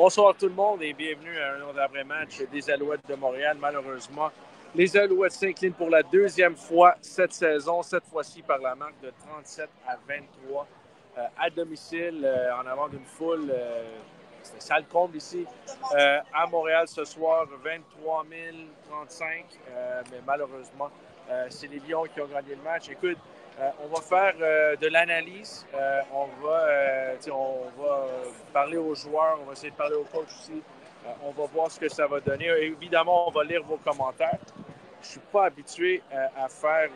Bonsoir tout le monde et bienvenue à un autre après-match des Alouettes de Montréal. Malheureusement, les Alouettes s'inclinent pour la deuxième fois cette saison, cette fois-ci par la marque de 37-23 à domicile, en avant d'une foule. C'était salle comble ici à Montréal ce soir, 23 035. Mais malheureusement, c'est les Lions qui ont gagné le match. Écoute, on va faire de l'analyse. On va parler aux joueurs. On va essayer de parler aux coachs aussi. On va voir ce que ça va donner. Évidemment, on va lire vos commentaires. Je ne suis pas habitué à faire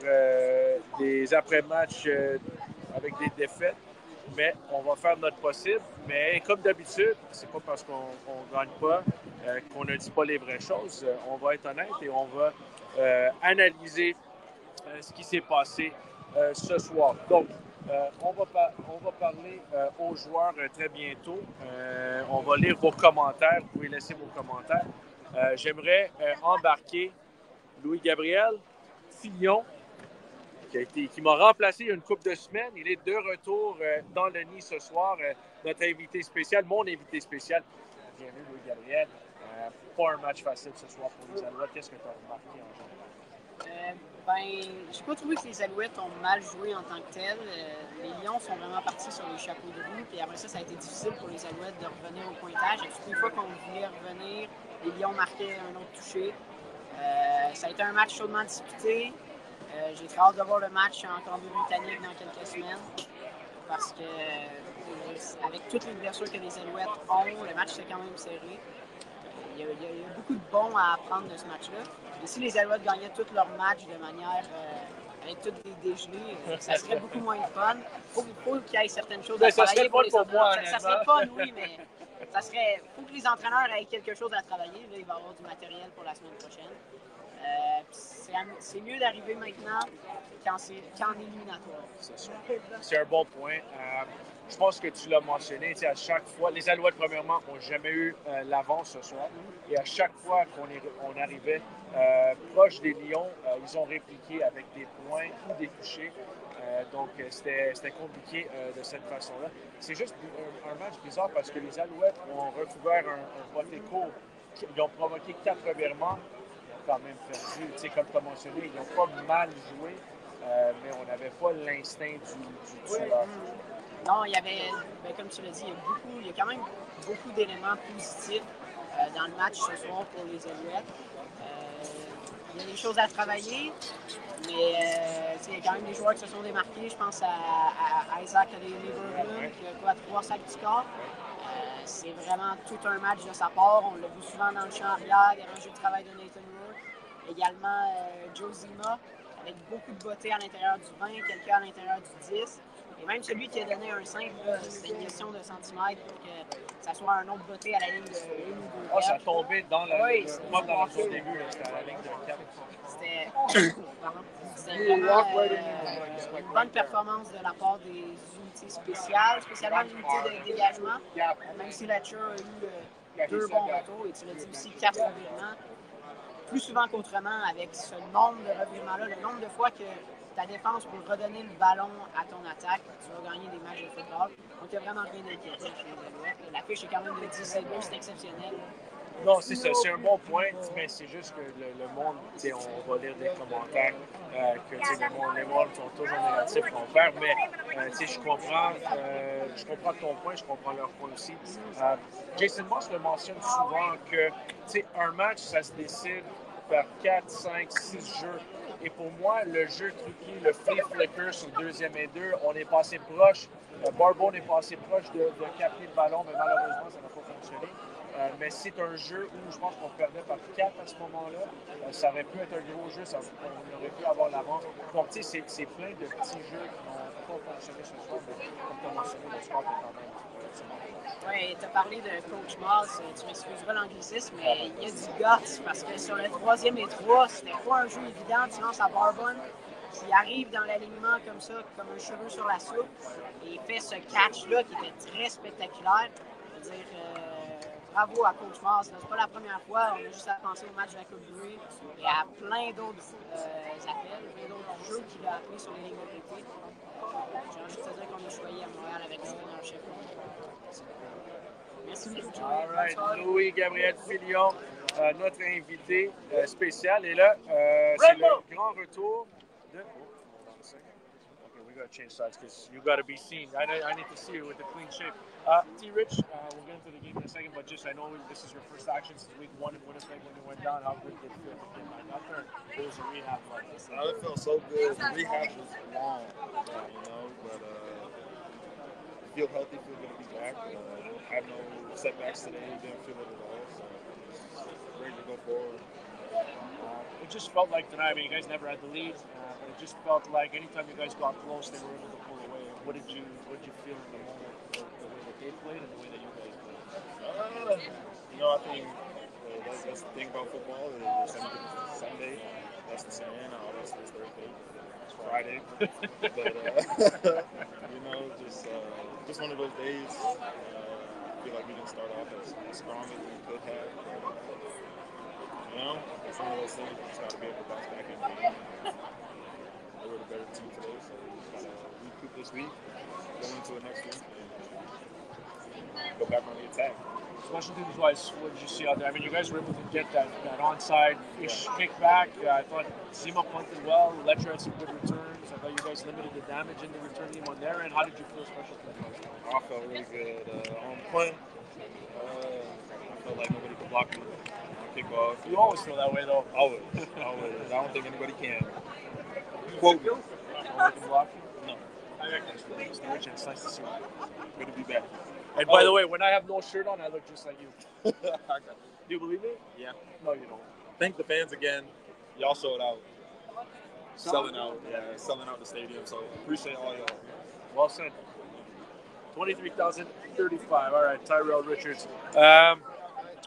des après-matchs avec des défaites, mais on va faire notre possible. Mais comme d'habitude, c'est pas parce qu'on ne gagne pas qu'on ne dit pas les vraies choses. On va être honnête et on va analyser ce qui s'est passé ce soir. Donc, on va parler aux joueurs très bientôt. On va lire vos commentaires. Vous pouvez laisser vos commentaires. J'aimerais embarquer Louis-Gabriel Fillon, qui m'a remplacé il y a une couple de semaines. Il est de retour dans le nid ce soir. Notre invité spécial, mon invité spécial. Bienvenue, Louis-Gabriel. Pas un match facile ce soir pour les Alouettes. Qu'est-ce que tu as remarqué en général? Je n'ai pas trouvé que les Alouettes ont mal joué en tant que tel. Les Lions sont vraiment partis sur les chapeaux de roue. Puis après ça a été difficile pour les Alouettes de revenir au pointage. Et toutes les fois qu'on voulait revenir, les Lions marquaient un autre touché. Ça a été un match chaudement disputé. J'ai très hâte de voir le match en Colombie-Britannique dans quelques semaines. Parce que avec toutes les blessures que les Alouettes ont, le match était quand même serré. Il y a beaucoup de bons à apprendre de ce match-là. Et si les Alouettes gagnaient tous leurs matchs de manière avec toutes les dégelées, ça serait beaucoup moins de fun. Il faut qu'il y ait certaines choses à travailler pour les entraîneurs. Ça serait fun, oui, mais il faut que les entraîneurs aient quelque chose à travailler. Là, il va y avoir du matériel pour la semaine prochaine. C'est mieux d'arriver maintenant qu'en éliminatoire. C'est sûr. C'est un bon point. Je pense que tu l'as mentionné, à chaque fois, les Alouettes, premièrement, n'ont jamais eu l'avance ce soir. Et à chaque fois qu'on arrivait proche des Lions, ils ont répliqué avec des points ou des touchés. Donc, c'était compliqué de cette façon-là. C'est juste un match bizarre parce que les Alouettes ont recouvert un botté court. Ils ont provoqué 4 revirements. Ils ont quand même perdu. Comme tu as mentionné, ils n'ont pas mal joué. Mais on n'avait pas l'instinct du tueur. Non, il y avait, comme tu l'as dit, il y a quand même beaucoup d'éléments positifs dans le match ce soir pour les Alouettes. Il y a des choses à travailler, mais il y a quand même des joueurs qui se sont démarqués. Je pense à Isaac Liverpool qui a 3 sacs du score. C'est vraiment tout un match de sa part. On l'a vu souvent dans le champ arrière. Il y avait un jeu de travail de Nathan Rourke. Également Joe Zima, avec beaucoup de beauté à l'intérieur du 20, quelques à l'intérieur du 10. Et même celui qui a donné un 5, c'était une question de centimètres pour que ça soit un autre beauté à la ligne de 1 ou 2. Oh, ça a tombé dans la ligne. Pas dans son début, c'était à la ligne de 4. C'était vraiment une bonne performance de la part des unités spéciales, spécialement l'unité de dégagement. Même si Letcher a eu 2 bons retours, et tu l'as dit aussi, 4 revirements. Plus souvent qu'autrement, avec ce nombre de revirements-là, le nombre de fois que ta défense pour redonner le ballon à ton attaque, tu vas gagner des matchs de football. Donc, il y a vraiment rien d'inquiétant chez les Alouettes. La fiche est quand même de 17 buts, c'est exceptionnel. Non, c'est ça, c'est un bon point, mais c'est juste que le monde, on va lire des commentaires que les mondes sont toujours négatifs qu'on perd, mais je comprends ton point, je comprends leur point aussi. Jason Moss le mentionne souvent que un match, ça se décide par 4, 5, 6 jeux. Et pour moi, le jeu truqué, le flea flicker sur 2e et 2, on est passé proche. Barbone est passé proche de capter le ballon, mais malheureusement, ça n'a pas fonctionné. Mais c'est un jeu où je pense qu'on perdait par 4 à ce moment-là. Ça aurait pu être un gros jeu, on aurait pu avoir l'avance. Donc, c'est plein de petits jeux qui n'ont pas fonctionné ce soir, mais comme tu as mentionné, le score est quand même. Oui, tu as parlé de Coach Moss, tu m'excuseras l'anglicisme, mais il y a du guts parce que sur le 3e et 3, c'était pas un jeu évident. Tu lances à Barbone qui arrive dans l'alignement comme ça, comme un cheveu sur la soupe, et il fait ce catch-là qui était très spectaculaire. Je veux dire, bravo à Coach Moss. C'est pas la première fois, on a juste à penser au match de la Coupe Grey et à plein d'autres appels, plein d'autres jeux qu'il a appris sur les lignes de côté. J'ai envie de te dire qu'on a choisi à Montréal avec l'entraîneur-chef. Merci. All right, Louis-Gabriel Filion, notre invité spécial. Et là, c'est le grand retour de... Oh, hold on a second. Okay, we got to change sides because you got to be seen. I need to see you with the clean shape. T-Rich, we'll get into the game in a second, but just I know this is your first action since week 1 in Winnipeg when you went down. How good did it feel to get back out there? What was the rehab like? It felt so good. The rehab was long, but feel healthy, feel good to be back. Had no setbacks today, didn't feel it at all, so ready to go forward. It just felt like tonight, I mean, you guys never had the lead, but it just felt like anytime you guys got close, they were able to pull away. What did you feel in the moment, the way that they played and the way that you guys played? I think that's the thing about football. Some it's Sunday, that's the saying. That's Thursday, it's Friday. But just one of those days. I feel like we didn't start off as strong as we could have. It's one of those things. You just got to be able to bounce back in the game. They were the better team today, so we just got to recoup this week, go into the next week, and go back on the attack. Special teams wise, what did you see out there? I mean, you guys were able to get that onside-ish kickback. I thought Zima punted well. Letcher had some good returns. I thought you guys limited the damage in the return game on their end. How did you feel special teams wise? I felt really good. On punt, I felt like nobody could block me. Kickoff. You always feel that way, though. Always. I don't think anybody can. Quote me. Nobody can block you? No. Mr. Richard, it's nice to see you. Good to be back. And by the way, when I have no shirt on, I look just like you. Do you believe me? Yeah. No, you don't. Thank the fans again. Y'all sold out. Selling out. Yeah, selling out the stadium. So appreciate all y'all. Well said. 23,035. All right, Tyrell Richards. All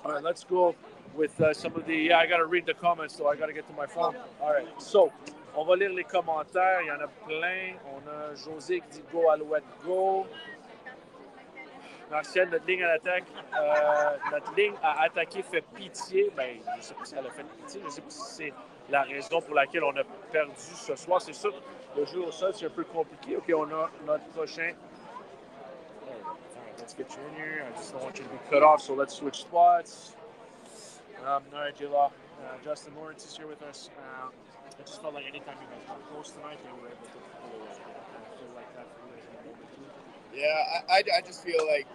right, let's go with some of the... Yeah, I got to read the comments, so I got to get to my phone. All right, so, on va lire les commentaires. Il y en a plein. On a José qui dit « Go, Alouette, go ». Martial, notre ligne à l'attaque, notre ligne à attaquer fait pitié. Ben, je ne sais pas si elle a fait pitié, je ne sais pas si c'est la raison pour laquelle on a perdu ce soir. C'est sûr, le jeu au sol, c'est un peu compliqué. OK, on a notre prochain. All right, let's get you in here. I just don't want you to be cut off, so let's switch spots. All right, J-Law. Justin Lawrence is here with us. I just felt like anytime you guys got close tonight, they were able to pull away. I feel like that for you guys in the moment, too. Yeah, I just feel like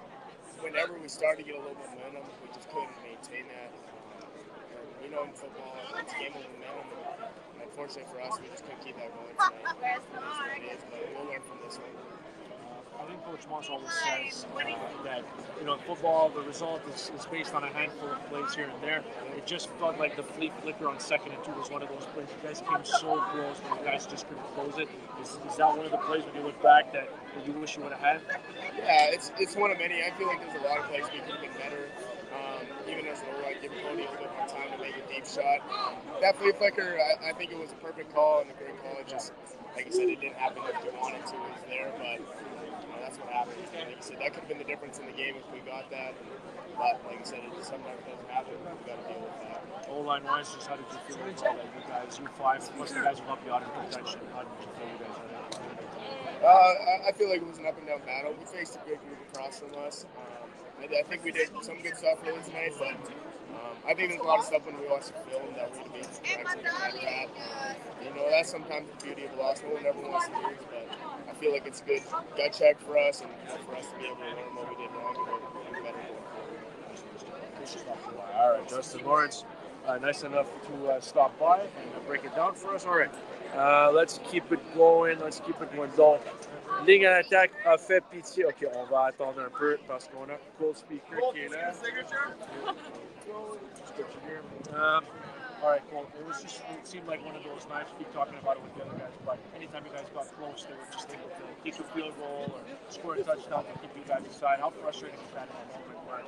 whenever we started to get a little momentum, we just couldn't maintain that. In football, it's a game of momentum. Unfortunately for us, we just couldn't keep that going tonight. But we'll learn from this one. I think Coach Moss always says that, football, the result is based on a handful of plays here and there. It just felt like the flicker on 2nd and 2 was one of those plays. You guys came so close, but you guys just couldn't close it. Is that one of the plays when you look back that you wish you would have had? Yeah, it's one of many. I feel like there's a lot of plays we could have been better. Even as an O-line, giving Cody a little bit more time to make a deep shot. That flea flicker, I think it was a perfect call and a great call. It just, like you said, it didn't happen like you wanted to. It was there, but that's what happened. Like you said, that could have been the difference in the game if we got that. But like you said, it sometimes doesn't happen. We've got to deal with that. O-line wise, just how did you feel about that? You guys, you 5, plus the guys who helped you out in protection. How did you feel you guys had I feel like it was an up and down battle. We faced a good group across from us. I think we did some good stuff early tonight, but I think there's a lot of stuff when we watch the film that we need to correct like that. That's sometimes the beauty of a loss. No one ever wants to lose, but I feel like it's a good gut check for us and for us to be able to learn what we did wrong and what we can do better going forward. All right, Justin Lawrence, nice enough to stop by and break it down for us. All right, let's keep it going. Donc, ligne à l'attaque a fait pitié. OK, on va attendre un peu parce qu'on a Cold Speaker qui est là. All right, Cole. It seemed like one of those nights. We keep talking about it with the other guys, but anytime you guys got close, they were just able to kick a field goal or score a touchdown to keep you guys aside. How frustrating is that in a moment where,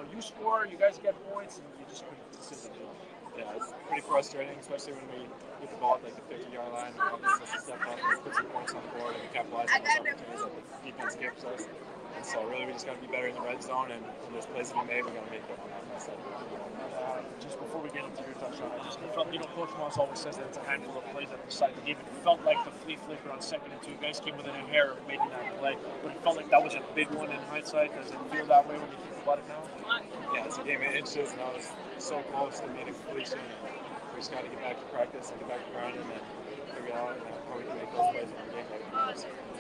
you score, you guys get points, and you just couldn't consistently do it? Yeah, it's pretty frustrating, especially when we get the ball at like the 50-yard line and offense has to step up and put some points on the board and capitalize on those opportunities that the defense gives us. And so really we just got to be better in the red zone, and when there's plays to be made, we got to make them on that side. Just before we get into your touchdown, I just felt, Coach Moss always says that it's a handful of plays at the side of the game. It felt like the flea flicker on 2nd and 2. You guys came within a hair of making that play, but it felt like that was a big one in hindsight. Does it feel that way when you think about it now? Yeah, it's a game of inches, and I was so close to being a completion. We just got to get back to practice and get back to grinding and figure out how we can make those plays in the game.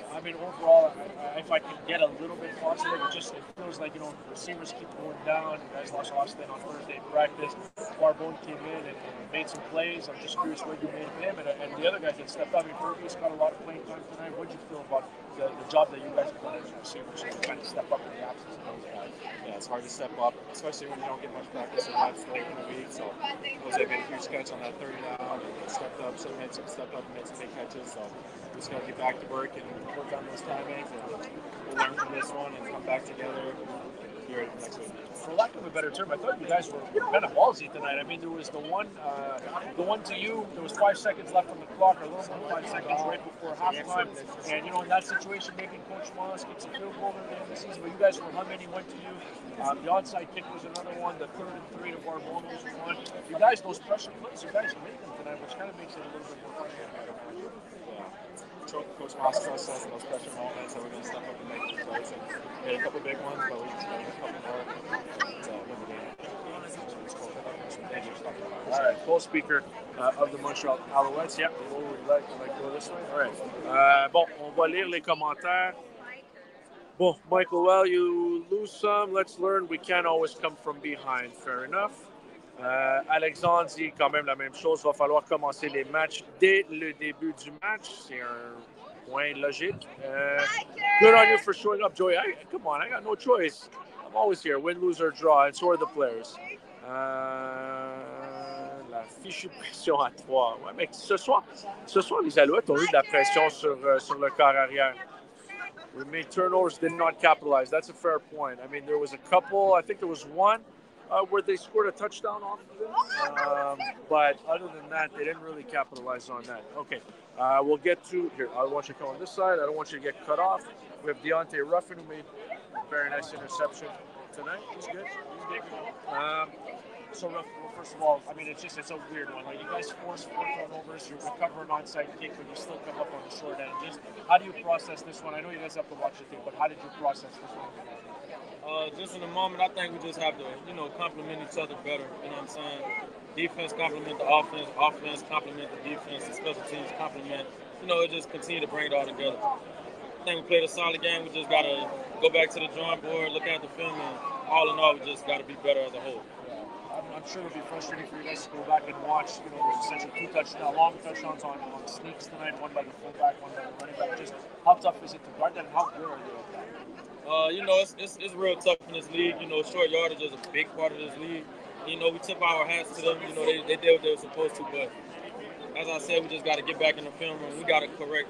I mean, overall, if I can get a little bit positive, it feels like, receivers keep going down. You guys lost Austin on Thursday in practice. Barbone came in and made some plays. I'm just curious what you made of him. And the other guys that stepped up. I mean, Fergus got a lot of playing time tonight. What did you feel about the job that you guys have done as receivers and trying to step up in the absence of those guys? Yeah, it's hard to step up, especially when you don't get much practice or that's late in the week. So Jose made a huge catch on that 30 down and stepped up. So stepped up and made some big catches. So we just got to get back to work and work on those timings, and we'll learn from this one and come back together here next week. For lack of a better term, I thought you guys were kind of ballsy tonight. I mean, there was the one to you. There was 5 seconds left on the clock, or a little more than 5 seconds right before halftime. And in that situation, maybe Coach Moss gets a field goal at the end of the season. But you guys were humming. He went to you. The onside kick was another one. The 3rd and 3 to Barbone was one. You guys, those pressure plays, you guys made them tonight, which kind of makes it a little bit more fun. Coach Moss trusts us in those pressure moments, so we're going to step up and make the plays. And we had a couple big ones, but we just got a couple more to win the game. All right, co-speaker of the Montreal Alouettes. Yeah, we'd like to go this way. All right. Bon, on va lire les commentaires. Bon, Michael, well, you lose some. Let's learn we can't always come from behind. Fair enough. Alexandre dit quand même la même chose. Il va falloir commencer les matchs dès le début du match. C'est un point logique. Good on you for showing up, Joey. Come on, I got no choice. I'm always here. Win, lose, or draw. And so are the players. La fichue pression à 3. Ouais, mais ce soir, les Alouettes ont eu de la pression sur le corps arrière. We made turnovers, did not capitalize. That's a fair point. I mean, there was a couple. I think there was one where they scored a touchdown off of it. But other than that, they didn't really capitalize on that. Okay, we'll get to here. I don't want you to come on this side. I don't want you to get cut off. We have Deontay Ruffin, who made a very nice interception tonight. He's good. So, first of all, I mean, it's a weird one. Like, you guys force 4 turnovers, you're recovering onside kick, but you still come up on the short end. Just how do you process this one? I know you guys have to watch it too, but how did you process this one? Just in the moment, I think we just have to, complement each other better. You know what I'm saying? Defense complement the offense, offense complement the defense, and special teams complement. It just continue to bring it all together. I think we played a solid game. We just got to go back to the drawing board, look at the film, and all in all, we just got to be better as a whole. I'm sure it'll be frustrating for you guys to go back and watch. There's essentially 2 long touchdowns on sneaks tonight, one by the fullback, one by the running back. Just how tough is it to guard that, and how good are you at that? It's real tough in this league. Short yardage is a big part of this league. We tip our hats to them. They did what they were supposed to, but as I said, we just got to get back in the film and we got to correct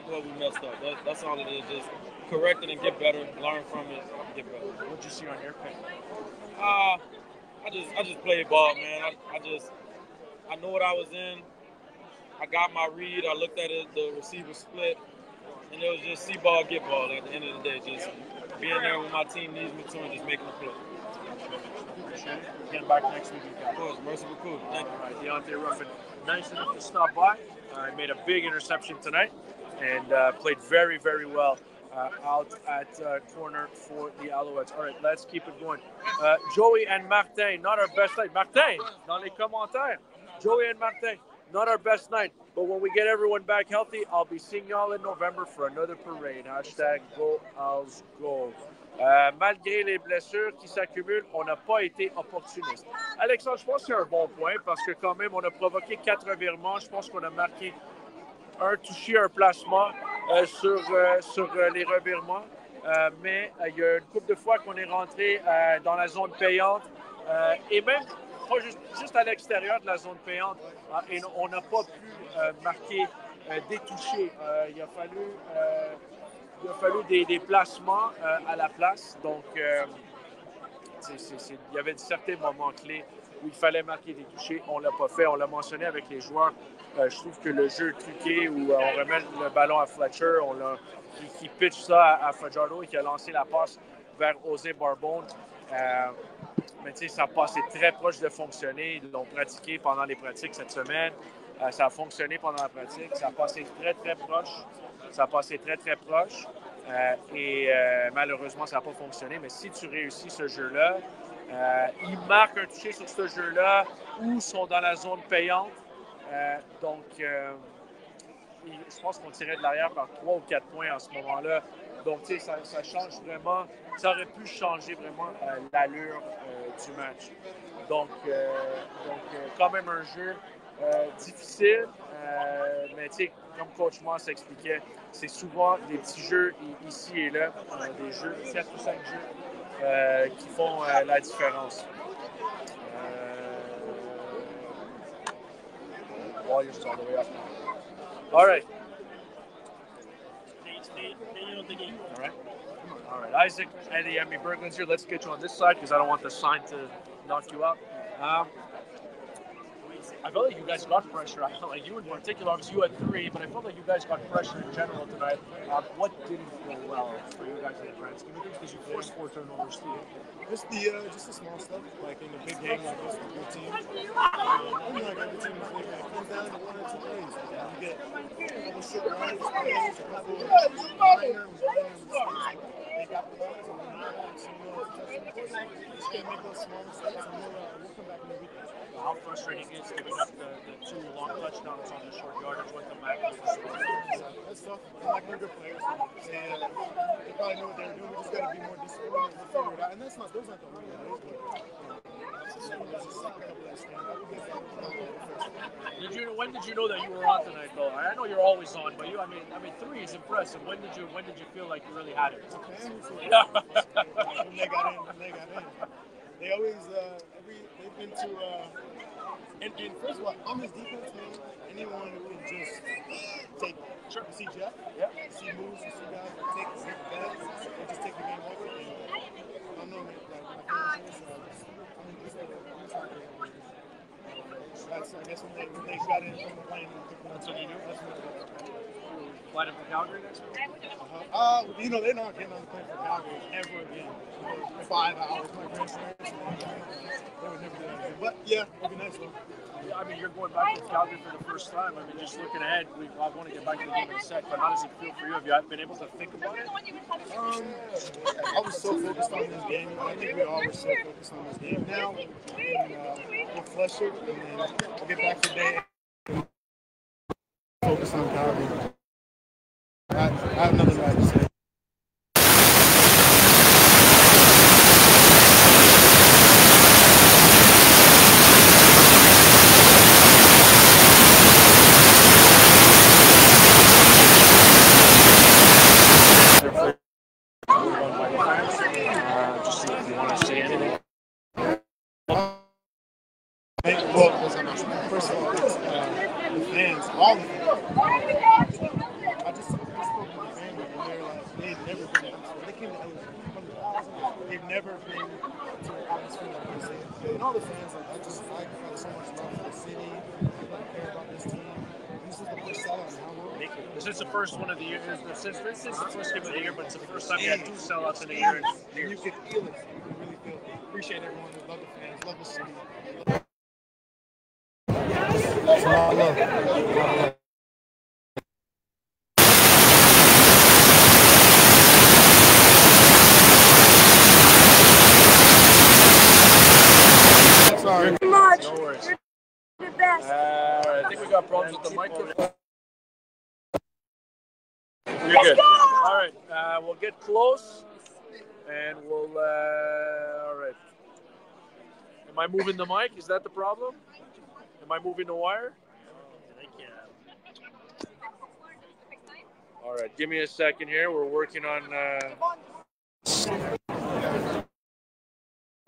what we messed up. That's all it is. Just correct it and get better, learn from it, and get better. What did you see on your pick? I just played ball, man. I know what I was in. I got my read. I looked at it, the receiver split, and it was just see ball, get ball at the end of the day. Just being there when my team needs me to and just making the play. Getting back next week. Of course, merciful cool. Thank you. All right, Deontay Ruffin, nice enough to stop by. He made a big interception tonight and played very, very well out at corner for the Alouettes. All right, let's keep it going. Joey and Martin, not our best night. Martin, dans les commentaires. Joey and Martin, not our best night. But when we get everyone back healthy, I'll be seeing y'all in November for another parade. Hashtag Go Owls Go. Malgré les blessures qui s'accumulent, on n'a pas été opportuniste. Alexandre, je pense que c'est un bon point parce que quand même, on a provoqué 4 revirements. Je pense qu'on a marqué un touché, un placement sur les revirements. Mais il y a une couple de fois qu'on est rentré dans la zone payante et même pas juste à l'extérieur de la zone payante. Et on n'a pas pu marquer des touchés. Il a fallu des placements à la place. Donc, il y avait certains moments clés où il fallait marquer des touchés. On ne l'a pas fait. On l'a mentionné avec les joueurs. Je trouve que le jeu truqué où on remet le ballon à Fletcher, qui pitch ça à Fajardo et qui a lancé la passe vers José Barbone. Mais tu sais, ça passait très proche de fonctionner. Ils l'ont pratiqué pendant les pratiques cette semaine. Ça a fonctionné pendant la pratique. Ça a passé très, très proche. Malheureusement, ça n'a pas fonctionné. Mais si tu réussis ce jeu-là, ils marquent un touché sur ce jeu-là ou sont dans la zone payante. Je pense qu'on tirait de l'arrière par 3 ou 4 points en ce moment-là. Donc, tu sais, ça change vraiment. Ça aurait pu changer vraiment l'allure du match. Donc, quand même un jeu difficile. Mais, tu sais, comme Coach Moss expliquait, c'est souvent des petits jeux ici et là, des jeux, 4 ou 5 jeux qui font la différence. Warriors all the way up now. All right. All right, Isaac, Eddie, Emmy Berglund's here. Let's get you on this side because I don't want the sign to knock you out. I felt like you guys got pressure. I felt like you in particular, obviously you had 3, but I felt like you guys got pressure in general tonight. What didn't go well for you guys in the grand scheme of things? Because you forced 4 turnovers too. Just the small stuff, like in the big game like this with your team. Like every team is league, it comes down to 1 or 2 plays. You get a couple short yards, a couple minor mistakes. They capitalize and we're not having some touchdowns. Just can't make those small mistakes, and we'll come back in the weekend. How frustrating is giving up the 2 long touchdowns on the short yardage with the back? That's tough. Like we're good players. They probably know what they're doing. We just got to be more disciplined and we'll figure it out. And those aren't the only ways, but when did you know that you were on tonight, though? I know you're always on, but I mean, 3 is impressive. When did you feel like you really had it? When they got in. They always they've been to and first of all, on this defense, man, anyone who can just take you see Jeff, you see moves, you see guys take bets and just take the game over. And I don't know, man, that's I guess when they got in from the plane. That's what you do. Flight up to Calgary next week? They're not getting on the plane for Calgary ever again. 5 hours, my grandparents. They would never do that again. But yeah, it'll be nice though. Yeah, I mean, you're going back to Calgary for the first time. I mean, just looking ahead, I want to get back to the game in a sec, but how does it feel for you? Have you been able to think about it? I was so focused on this game. I think we all were so focused on this game. Now, we'll flush it, and then we'll get back today and focus on Calgary. I have nothing bad to say. Just if you want to say anything. Well, first of all, the fans, all the fans. I just spoke to my family, and they're like, they've never been to Oxford. They came to Alouettes. They've never been to an atmosphere like this. And all the fans, like, I got so much love for the city. People that care about this team. This is the first sellout in how long? This is the first one of the year. Since this is the first game of the year, but it's the first time we had 2 sellouts in a year. And you can feel it. You can really feel it. Appreciate everyone. Love the fans. Love the city. It's a lot of love. Sorry. No worries. I think we got problems with the microphone. You're good. All right. We'll get close, and we'll. All right. Am I moving the mic? Is that the problem? Am I moving the wire? All right. Give me a second here. We're working on.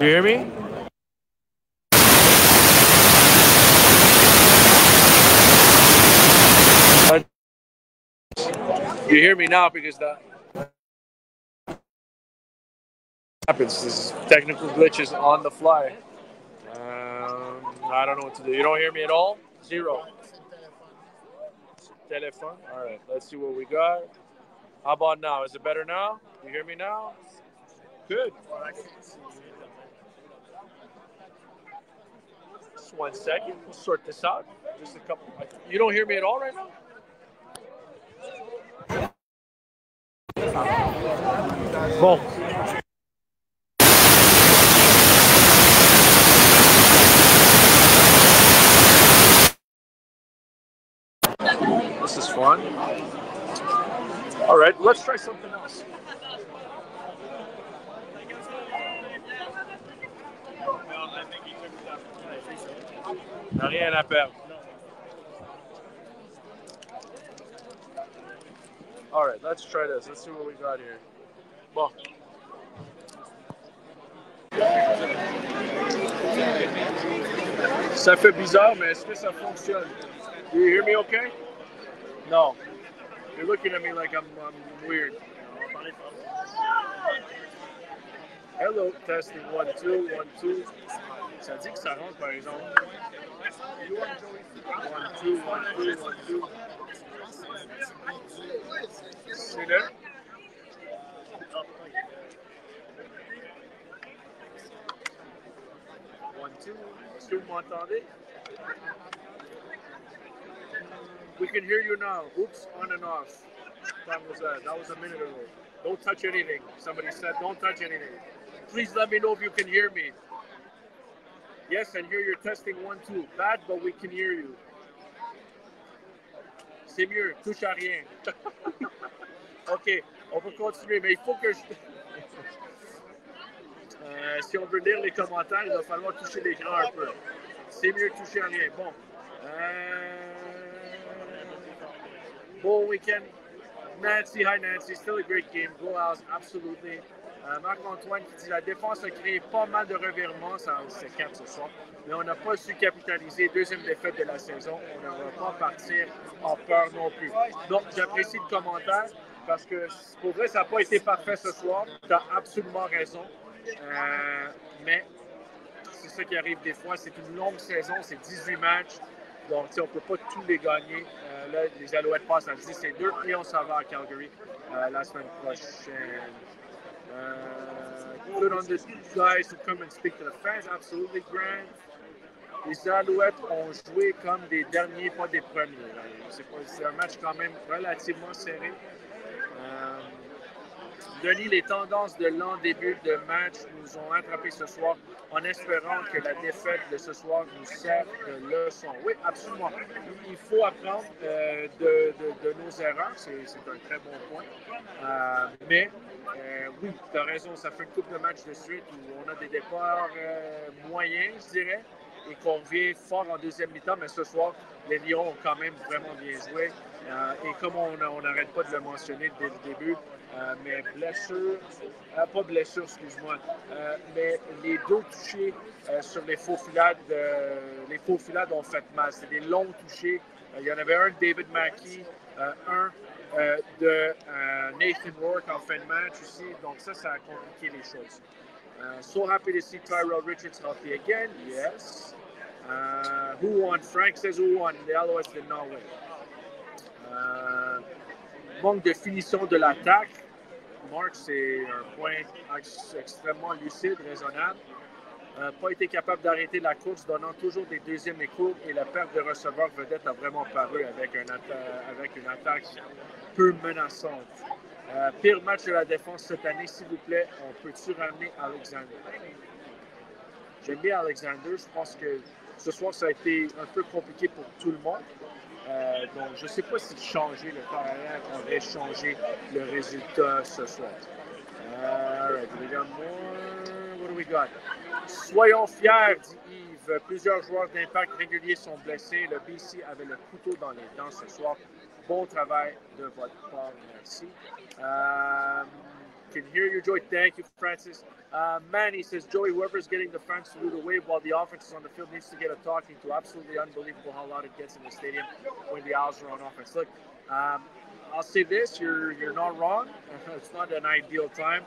You hear me? You hear me now because that happens. This is technical glitches on the fly. I don't know what to do. You don't hear me at all? Zero. Telephone. All right, let's see what we got. How about now? Is it better now? You hear me now? Good. Just 1 second. We'll sort this out. Just a couple. You don't hear me at all right now? Bon. This is fun. All right, let's try something else. Rien à perdre. All right, let's try this. Let's see what we got here. Bon. Ça fait bizarre, mais est-ce que ça fonctionne? Do you hear me okay? No. You're looking at me like I'm weird. Hello, testing 1, 2, 1, 2. Ça dit que ça rentre, par exemple. 1, 2, 1, 2, 1, 2. C'est là? 1, 2. Est-ce que vous m'entendez? We can hear you now. Oops, on and off. What time was that? That was a minute ago. Don't touch anything. Somebody said, don't touch anything. Please let me know if you can hear me. Yes, and here you're testing 1, 2. Bad, but we can hear you. C'est mieux. Touche à rien. OK, on va continuer, mais il faut que je... si on veut lire les commentaires, il va falloir toucher l'écran un peu. C'est mieux de toucher à rien. Bon. Bon weekend. Nancy, hi Nancy. Still a great game. Go Owls, absolutely. Marc-Antoine qui dit la défense a créé pas mal de revirements, c'est 4 ce soir, mais on n'a pas su capitaliser. Deuxième défaite de la saison, on ne va pas partir en peur non plus. Donc j'apprécie le commentaire parce que pour vrai ça n'a pas été parfait ce soir, tu as absolument raison, mais c'est ça qui arrive des fois, c'est une longue saison, c'est 18 matchs, donc on ne peut pas tous les gagner. Là, les Alouettes passent à 10-2 et on s'en va à Calgary la semaine prochaine. Good on the guys who come and speak to the fans. Absolutely, Grant. Les Alouettes ont joué comme des derniers, pas des premiers. C'est un match quand même relativement serré. Denis, les tendances de l'an début de match nous ont attrapés ce soir en espérant que la défaite de ce soir nous serve de leçon. Oui, absolument. Il faut apprendre de nos erreurs. C'est un très bon point. Mais oui, tu as raison. Ça fait une couple de matchs de suite où on a des départs moyens, je dirais, et qu'on revient fort en deuxième mi-temps. Mais ce soir, les Lions ont quand même vraiment bien joué. Et comme on n'arrête pas de le mentionner dès le début, mais blessure, pas blessure, excuse-moi, mais les deux touchés sur les faux filades ont fait mal. C'est des longs touchés. Il y en avait un de David Mackey, un de Nathan Rourke en fin de match aussi. Donc ça a compliqué les choses. So happy to see Tyrell Richards healthy again. Yes. Who won? Frank says who won. The Alouettes did not win. Manque de finition de l'attaque. Mark, c'est un point extrêmement lucide, raisonnable. Pas été capable d'arrêter la course, donnant toujours des deuxièmes échos et la perte de receveur vedette a vraiment paru avec une attaque peu menaçante. Pire match de la défense cette année, s'il vous plaît, on peut-tu ramener Alexander? J'aime bien Alexander, je pense que ce soir ça a été un peu compliqué pour tout le monde. Donc, je ne sais pas si changer le carrière aurait changé le résultat ce soir. All right, we got more. What do we got? Soyons fiers, dit Yves. Plusieurs joueurs d'impact réguliers sont blessés. Le BC avait le couteau dans les dents ce soir. Bon travail de votre part, merci. Can hear you, Joey. Thank you, Francis. Manny says, Joey, whoever's getting the fans to do the wave while the offense is on the field needs to get a talking to. Absolutely unbelievable how loud it gets in the stadium when the Owls are on offense. Look, I'll say this, you're not wrong. It's not an ideal time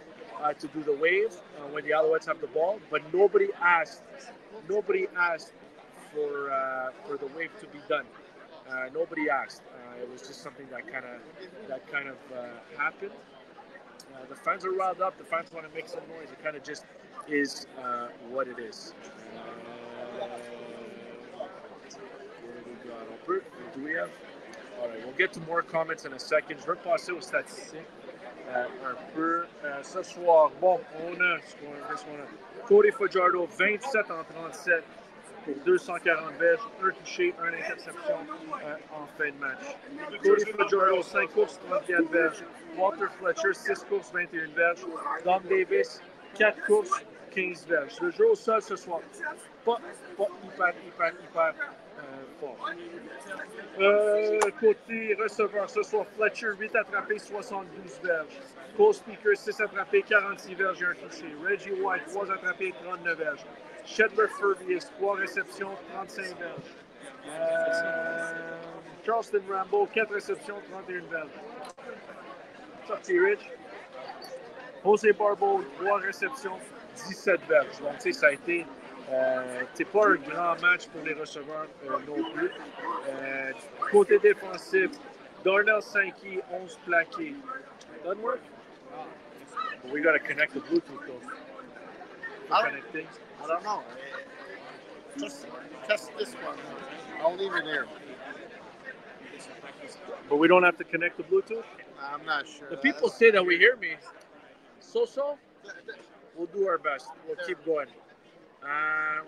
to do the wave when the Alouettes have the ball, but nobody asked for the wave to be done. Nobody asked. It was just something that kind of happened. The fans are riled up. The fans want to make some noise. It kind of just is what it is. Do we have? All right, we'll get to more comments in a second. Je veux passer aux statistiques un peu. Ce soir, bon, on a ce qu'on a. Cody Fajardo, 27 en 37 pour 240 verges, un touché, un interception en fin de match. Cody Fajardo, 5 courses, 34 verges. Walter Fletcher, 6 courses, 21 verges. Dom Davis, 4 courses, 15 verges. Le jeu au sol ce soir, pas hyper fort. Côté receveur, ce soir, Fletcher, 8 attrapés, 72 verges. Cole Speaker, 6 attrapés, 46 verges et un touché. Reggie White, 3 attrapés, 39 verges. Shedler Furbius, 3 réceptions, 35 verges. Charleston Rambo, 4 réceptions, 31 verges. Sorti Rich. José Barbeau, 3 réceptions, 17 verges. Donc, tu sais, ça a été. C'est pas un grand match pour les receveurs non plus. Côté défensif, Darnell Sankey, 11 plaqués. Doesn't work? Well, we got to connect the Bluetooth though. Connecting. I don't know. Just test this one. I'll leave it there. But we don't have to connect the Bluetooth? I'm not sure. The people say that we hear me. So? We'll do our best. We'll keep going.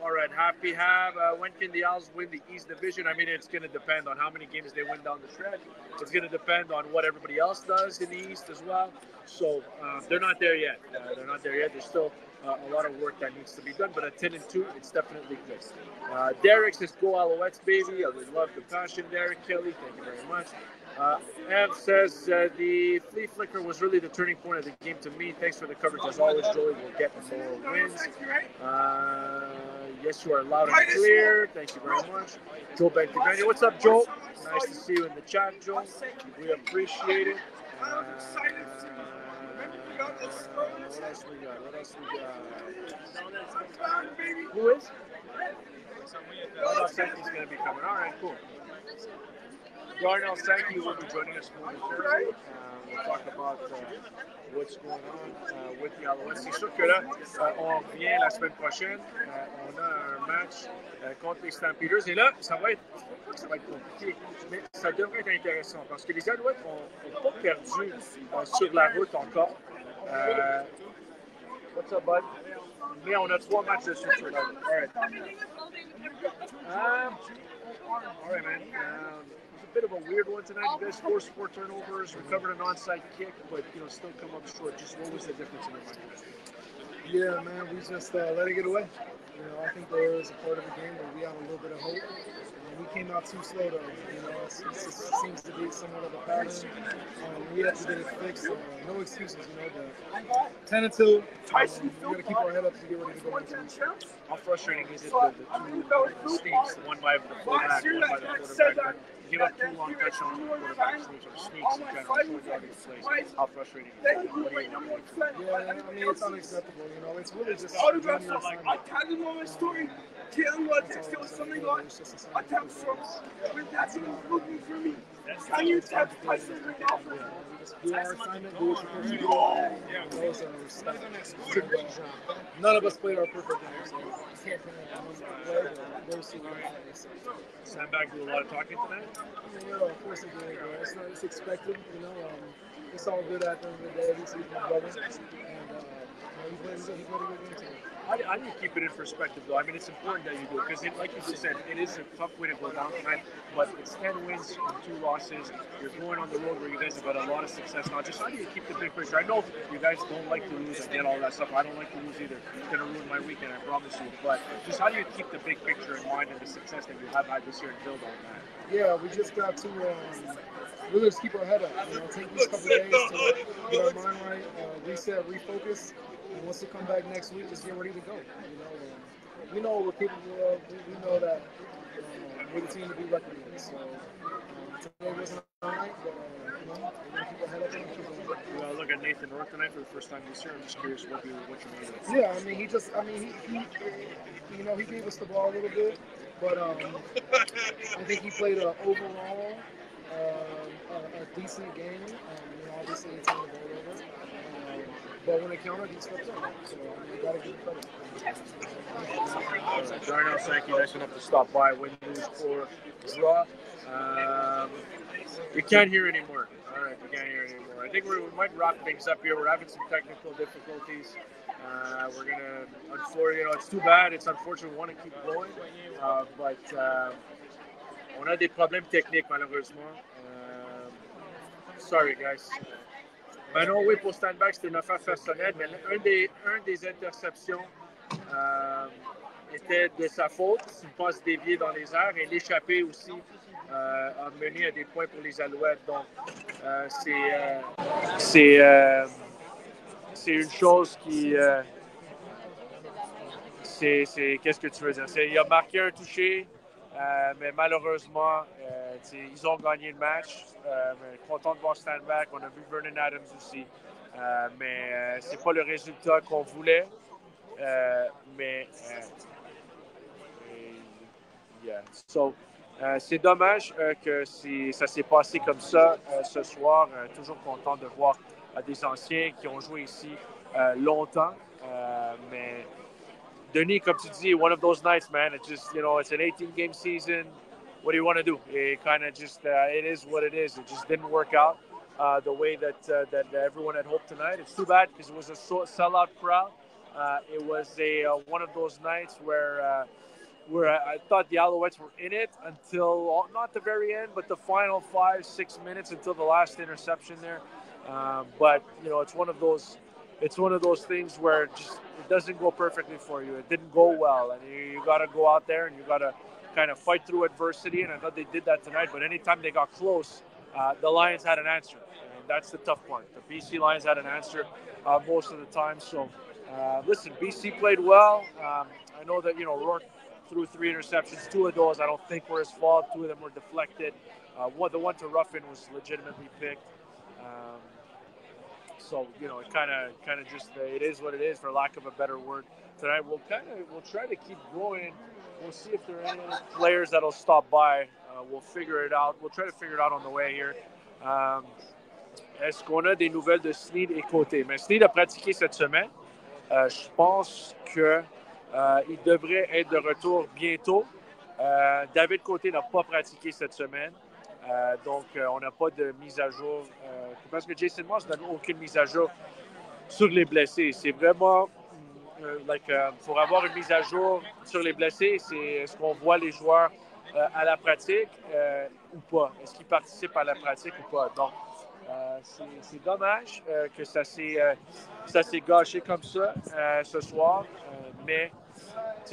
All right, happy have. When can the Owls win the East Division? I mean, it's going to depend on how many games they win down the stretch. It's going to depend on what everybody else does in the East as well. So they're not there yet. There's still a lot of work that needs to be done. But at 10-2, it's definitely good. Derek says, "Go Alouettes, baby." I would love the passion, Derek Kelly. Thank you very much. Ev says the flea flicker was really the turning point of the game to me. Thanks for the coverage as always, Joey. We'll get more wins. Yes, you are loud and clear. Thank you very much. Joe Bentigani. What's up, Joe? Nice to see you in the chat, Joe. We appreciate it. What else we got? Who is? I thought Sankey's going to be coming. All right, cool. Darnell Sankey will be joining us momentarily. We'll talk about what's going on with the Alouettes. C'est sûr que là, on revient la semaine prochaine. On a un match contre les Stampeders. Et là, ça va être compliqué, mais ça devrait être intéressant parce que les Alouettes n'ont pas perdu sur la route encore. What's up, bud? Mais on a 3 matchs de suite sur la route. All right. All right, man. A bit of a weird one tonight. You guys forced 4 turnovers, recovered an onside kick, but still come up short. Just what was the difference in your mind? Yeah, man, we just let it get away. I think there was a part of the game where we had a little bit of hope. We came out too slow, though. It seems to be somewhat of a pattern. We have to get it fixed. No excuses, but 10-2. We got to keep our head up to get ready to go into the How frustrating is it the two sneaks, one by the fullback, one by the quarterback? Give up 2 long touchdowns to the quarterback, sneaks in general, short yardage plays. How frustrating is it? What do you think? Yeah, I mean, it's unacceptable. It's really just a junior assignment. Killing was still something like attempts from that's looking for me. Can you tap Tyson now? Do our assignment, do what you're supposed to do. None of us played our perfect game, so I can't play. We'll see. Sandbag do a lot of talking tonight? Yeah, of course they do. It's expected, It's all good at the end of the day. He's my brother. And he played a good game today. How do you keep it in perspective, though? I mean, it's important that you do it because, like you said, it is a tough way to go down tonight. But it's 10 wins and 2 losses. You're going on the road where you guys have got a lot of success now. Just how do you keep the big picture? I know you guys don't like to lose. I get all that stuff. I don't like to lose either. It's going to ruin my weekend, I promise you. But just how do you keep the big picture in mind and the success that you have had this year and build on that? Yeah, we just got to really just keep our head up. Take these couple days to get our mind right, reset, refocus. And once we come back next week, just get ready to go. we know what we're capable of. We know that we're the team to be reckoned with. So today wasn't our night, but we're going to keep our head up and keep going. Look at Nathan Rourke tonight for the first time this year. I'm just curious what you made of it. Yeah, I mean, he gave us the ball a little bit, but I think he played overall a decent game. Obviously he turned the ball over, but when it counted, he stepped up. So you got to give him credit. Darnell, thank you. Nice enough to stop by. Win, lose, or draw. We can't hear anymore. All right, we can't hear anymore. I think we might wrap things up here. We're having some technical difficulties. We're gonna, unfortunately, it's too bad. It's unfortunate. We want to keep going, but on a des problèmes techniques malheureusement. Sorry, guys. Non, oui, pour Stanback, c'était une affaire personnelle, mais un des interceptions était de sa faute. C'est une passe déviée dans les airs et l'échappée aussi a mené à des points pour les Alouettes. Donc, c'est une chose qui... qu'est-ce que tu veux dire? Il a marqué un touché, mais malheureusement, ils ont gagné le match. Content de voir Stanback. On a vu Vernon Adams aussi. Mais c'est pas le résultat qu'on voulait. Yeah. So, c'est dommage que ça s'est passé comme ça ce soir. Toujours content de voir des anciens qui ont joué ici longtemps. Mais Denis, comme tu dis, one of those nights, man. It's just, it's an 18-game season. What do you want to do? It kind of just, it is what it is. It just didn't work out the way that everyone had hoped tonight. It's too bad because it was a sellout crowd. It was one of those nights where I thought the Alouettes were in it until, not the very end, but the final 5-6 minutes until the last interception there. But, it's one of those things where it doesn't go perfectly for you. It didn't go well, and you got to go out there and you got to kind of fight through adversity, and I thought they did that tonight. But anytime they got close, the Lions had an answer, and that's the tough part. The BC Lions had an answer most of the time. So, listen, BC played well. I know that, Rourke threw 3 interceptions. 2 of those I don't think were his fault. 2 of them were deflected. The one to Ruffin was legitimately picked. So, it kind of just, it is what it is, for lack of a better word. Tonight, we'll try to keep going. We'll see if there are any players that'll stop by. We'll figure it out. We'll try to figure it out on the way here. Est-ce qu'on a des nouvelles de Sneed et Côté? Mais Sneed a pratiqué cette semaine. Je pense qu'il devrait être de retour bientôt. David Côté n'a pas pratiqué cette semaine. Donc, on n'a pas de mise à jour. Parce que Jason Moss n'a aucune mise à jour sur les blessés. C'est vraiment... pour avoir une mise à jour sur les blessés, c'est est-ce qu'on voit les joueurs à la pratique ou pas? Est-ce qu'ils participent à la pratique ou pas? Donc, c'est dommage que ça s'est gâché comme ça ce soir. Mais,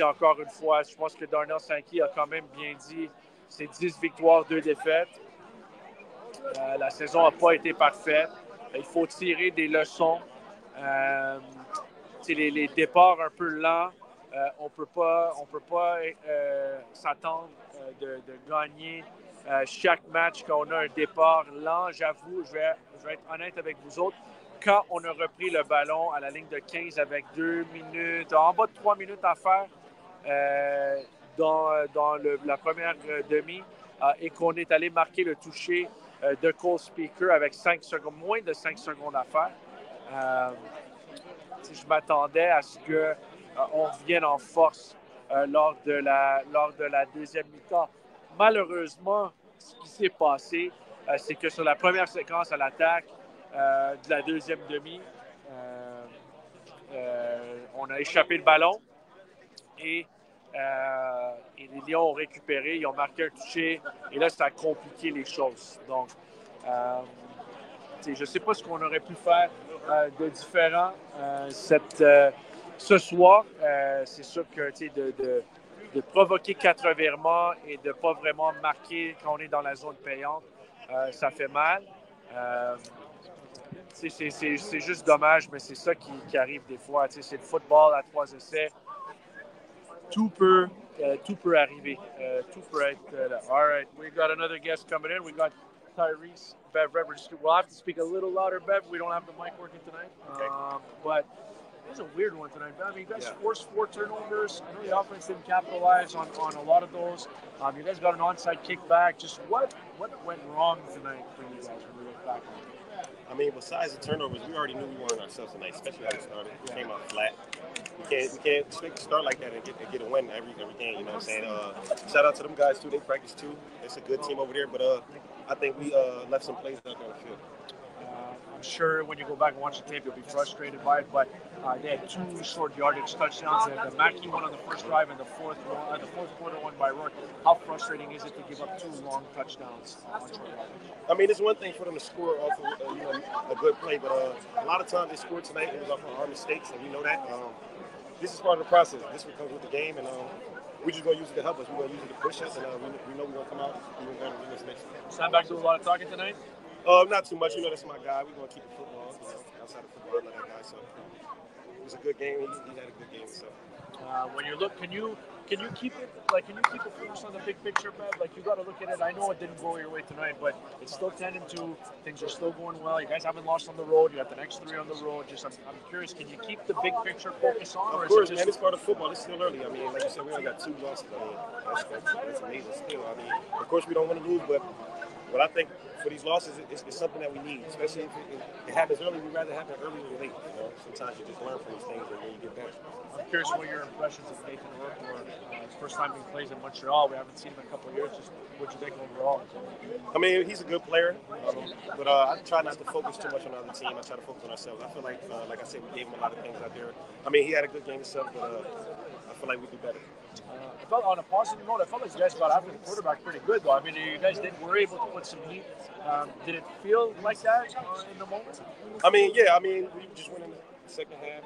encore une fois, je pense que Darnell Sankey a quand même bien dit, c'est 10 victoires, 2 défaites. La saison n'a pas été parfaite. Il faut tirer des leçons. Les départs un peu lents, on ne peut pas s'attendre de gagner chaque match quand on a un départ lent. J'avoue, je vais être honnête avec vous autres. Quand on a repris le ballon à la ligne de 15 avec 2 minutes, en bas de 3 minutes à faire dans la première demi et qu'on est allé marquer le toucher de Cole Speaker avec 5 secondes, moins de 5 secondes à faire, je m'attendais à ce qu'on revienne en force lors de la deuxième mi-temps. Malheureusement, ce qui s'est passé, c'est que sur la première séquence à l'attaque de la deuxième demi, on a échappé le ballon et les Lions ont récupéré, ils ont marqué un toucher et là, ça a compliqué les choses. Donc, je ne sais pas ce qu'on aurait pu faire de différent ce soir. C'est sûr que de provoquer 4 revirements et de ne pas vraiment marquer quand on est dans la zone payante, ça fait mal. C'est juste dommage, mais c'est ça qui arrive des fois. C'est le football à 3 essais. tout peut arriver. Tout peut être là. All right, we got another guest coming in. We got Tyrese, Bev. We'll have to speak a little louder, Bev. We don't have the mic working tonight. Okay. But it was a weird one tonight. I mean, you guys forced 4 turnovers. I know the offense didn't capitalize on a lot of those. You guys got an onside kickback. Just what went wrong tonight for you guys when we look back on it? I mean, besides the turnovers, we already knew we weren't ourselves tonight, especially how we started. We came out flat. We can't expect to start like that and get a win every game. You know what I'm saying? Shout out to them guys too. They practice too. It's a good team over there, but I think we left some plays out there on the field. I'm sure when you go back and watch the tape, you'll be frustrated by it. But they had 2 short yardage touchdowns. They had the Mackey one on the first drive and the fourth quarter one by Rourke. How frustrating is it to give up 2 long touchdowns on short yardage? I mean, it's one thing for them to score off of a good play, but a lot of times they scored tonight. It was off of our mistakes, and we know that. This is part of the process. This is what comes with the game, and we're just going to use it to help us. We're going to use it to push us, and we know we're going to come out even better than this next game. Sandbag do a lot of talking tonight? Not too much. You know, that's my guy. We're going to keep it football. Outside of football, I love that guy. So it was a good game. He had a good game. So when you look, can you keep it focused on the big picture, Bev? Like you got to look at it. I know it didn't go your way tonight, but it's still 10-2. Things are still going well. You guys haven't lost on the road. You got the next 3 on the road. Just I'm curious, can you keep the big picture focus on? Of course, man. It's part of football. It's still early. I mean, like you said, we only got 2 losses. I mean, that's amazing still. I mean, of course, we don't want to lose, but I think for these losses, it's something that we need, especially if it happens early. We'd rather have it early than late. You know? Sometimes you just learn from these things and then you get better. I'm curious what your impressions of Nathan Rourke were. His first time he plays in Montreal. We haven't seen him in a couple of years. Just what you think overall? I mean, he's a good player, but I try not to focus too much on the other team. I try to focus on ourselves. I feel like I said, we gave him a lot of things out there. I mean, he had a good game himself, but I feel like we do better. I felt on a positive note, I felt like you guys got after the quarterback pretty good, though. I mean, you guys were able to put some heat. Did it feel like that in the moment? I mean, yeah. I mean, we just went in the second half.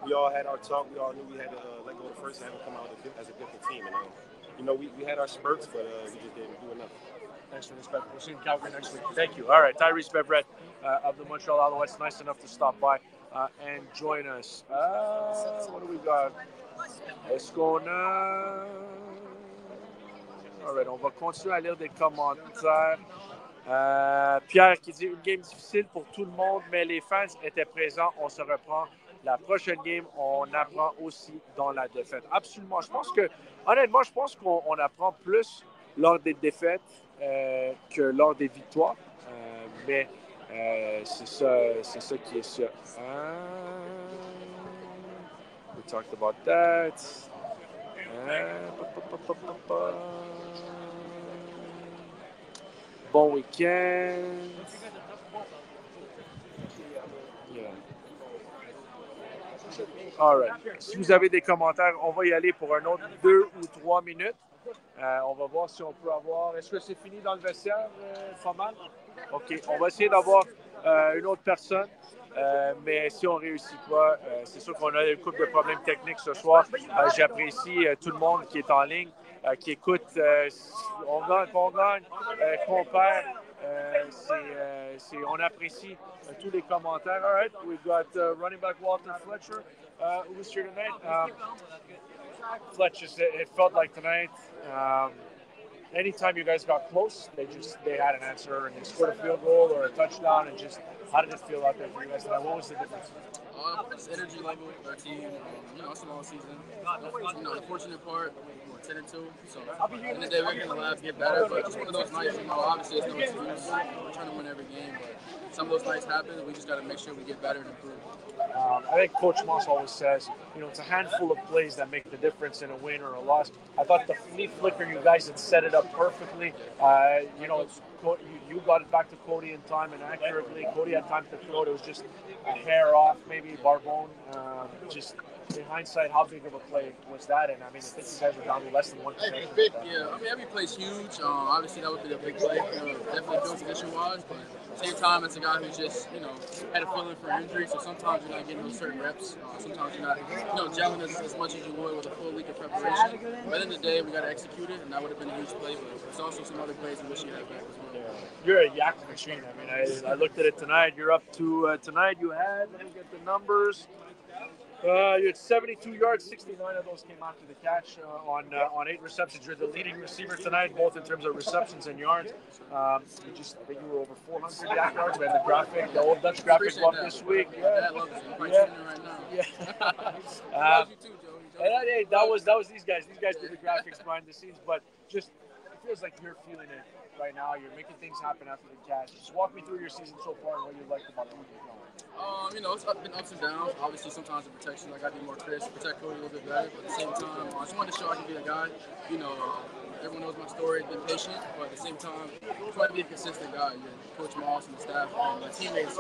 We all had our talk. We all knew we had to let go of the first half and come out as a different team. And, we had our spurts, but we just didn't do enough. Thanks for this, Bev. We'll see you in Calgary next week. Thank you. All right, Tyrese Beverett of the Montreal Alouettes, nice enough to stop by and join us. What do we got? Est-ce qu'on a... All right, on va continuer à lire des commentaires. Pierre qui dit une game difficile pour tout le monde, mais les fans étaient présents. On se reprend. La prochaine game, on apprend aussi dans la défaite. Absolument. Honnêtement, je pense qu'on apprend plus lors des défaites que lors des victoires. Mais c'est ça qui est sûr. We talked about that. Bon week-end. Yeah. All right. Si vous avez des commentaires, on va y aller pour un autre 2 ou 3 minutes. On va voir si on peut avoir... Est-ce que c'est fini dans le vestiaire, pas mal? OK. On va essayer d'avoir une autre personne. Mais si on ne réussit pas, c'est sûr qu'on a une couple de problèmes techniques ce soir. J'apprécie tout le monde qui est en ligne, qui écoute. On gagne, qu'on perd. On apprécie tous les commentaires. All right, we've got running back Walter Fletcher, who was here tonight. Fletcher, it felt like tonight. Anytime you guys got close, they had an answer and they scored a field goal or a touchdown. And just how did it feel out there for you guys tonight? What was the difference? Just energy level with our team. It's a long season. The fortunate part, we're 10-2. So at the end of the day, we're going to lab, get better. But just one of those nights, obviously it's no excuse. We're trying to win every game, but some of those nights happen. We just got to make sure we get better and improve. I think Coach Moss always says, it's a handful of plays that make the difference in a win or a loss. I thought the flea flicker, you guys had set it up perfectly. You got it back to Cody in time and accurately. Cody had time to throw it. It was just a hair off, maybe Barbone. Just in hindsight, how big of a play was that? And I mean, I think you guys were down to less than 1%. Yeah, I mean, every play's huge. Obviously, that would be a big play. Definitely field position-wise, but at the same time, it's a guy who just, had a feeling for injury. So sometimes you're not getting those certain reps. Sometimes you're not, gelling as much as you would with a full week of preparation. But at the end of the day, we got to execute it, and that would have been a huge play. But there's also some other plays we wish you had back as well. You're a yak machine. I mean, I looked at it tonight. You're up to tonight. You had, let me get the numbers. You had 72 yards, 69 of those came after the catch on 8 receptions. You're the leading receiver tonight, both in terms of receptions and yards. I think you were over 400 yards. We had the old Dutch graphic up this week. Yeah, I love it. I'm right now. Yeah. You too, Joey. Hey, that was these guys. These guys do the graphics behind the scenes, but just it feels like you're feeling it right now. You're making things happen after the catch. Just walk me through your season so far and what you liked about it when you're going. It's been ups and downs. Obviously, sometimes the protection, I got to be more crisp, protect Cody a little bit better. But at the same time, I just wanted to show I can be a guy. Everyone knows my story, been patient, but at the same time, I try to be a consistent guy. Coach Moss and the staff and my teammates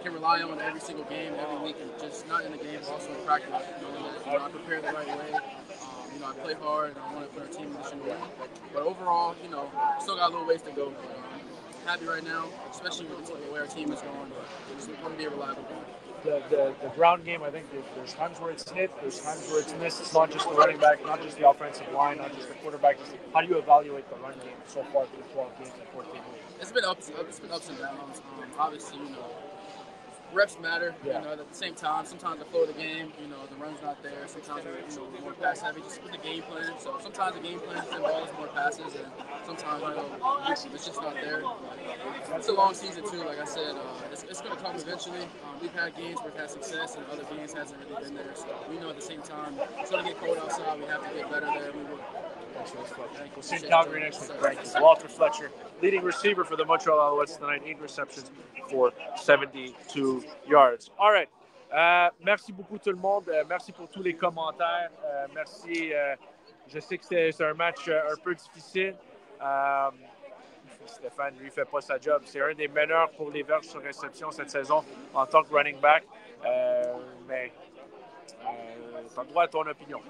can rely on every single game, every week, and just not in the game, but also in practice. I prepare the right way. I play hard, and I want to put our team in the position to win. But overall, still got a little ways to go. Happy right now, especially with the way our team is going. It's going to be a reliable game. The ground game, I think there's times where it's hit, there's times where it's missed. It's not just the running back, not just the offensive line, not just the quarterback. How do you evaluate the run game so far through 12 games and 14 weeks? It's been ups and downs. Obviously, reps matter. Yeah. At the same time, sometimes the flow of the game, the run's not there. Sometimes we're more pass heavy, just with the game plan. So sometimes the game plan involves more passes, and sometimes it's just not there. It's a long season too. Like I said, it's going to come eventually. We've had games where we've had success, and other games hasn't really been there. So we know at the same time, it's going to get cold outside. We have to get better there. We will. We'll see Calgary next week. Thank you. Walter Fletcher, leading receiver for the Montreal Alouettes tonight, 8 receptions for 72 yards. All right. Merci beaucoup tout le monde. Merci pour tous les commentaires. Merci. Je sais que c'est un match un peu difficile. Stéphane, lui, ne fait pas sa job. C'est un des meneurs pour les verges sur réception cette saison en tant que running back. Mais tu as droit à ton opinion.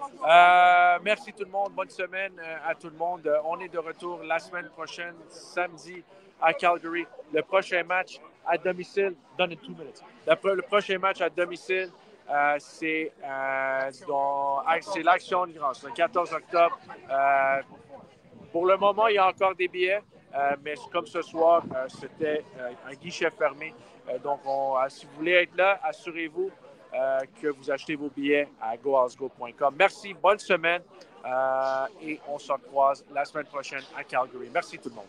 Merci tout le monde. Bonne semaine à tout le monde. On est de retour la semaine prochaine, samedi, à Calgary. Le prochain match à domicile, donne 2 minutes. Le prochain match à domicile, c'est l'Action de grâce, le 14 octobre. Pour le moment, il y a encore des billets, mais comme ce soir, c'était un guichet fermé. Donc, si vous voulez être là, assurez-vous que vous achetez vos billets à goalsgo.com. Merci, bonne semaine et on se croise la semaine prochaine à Calgary. Merci tout le monde.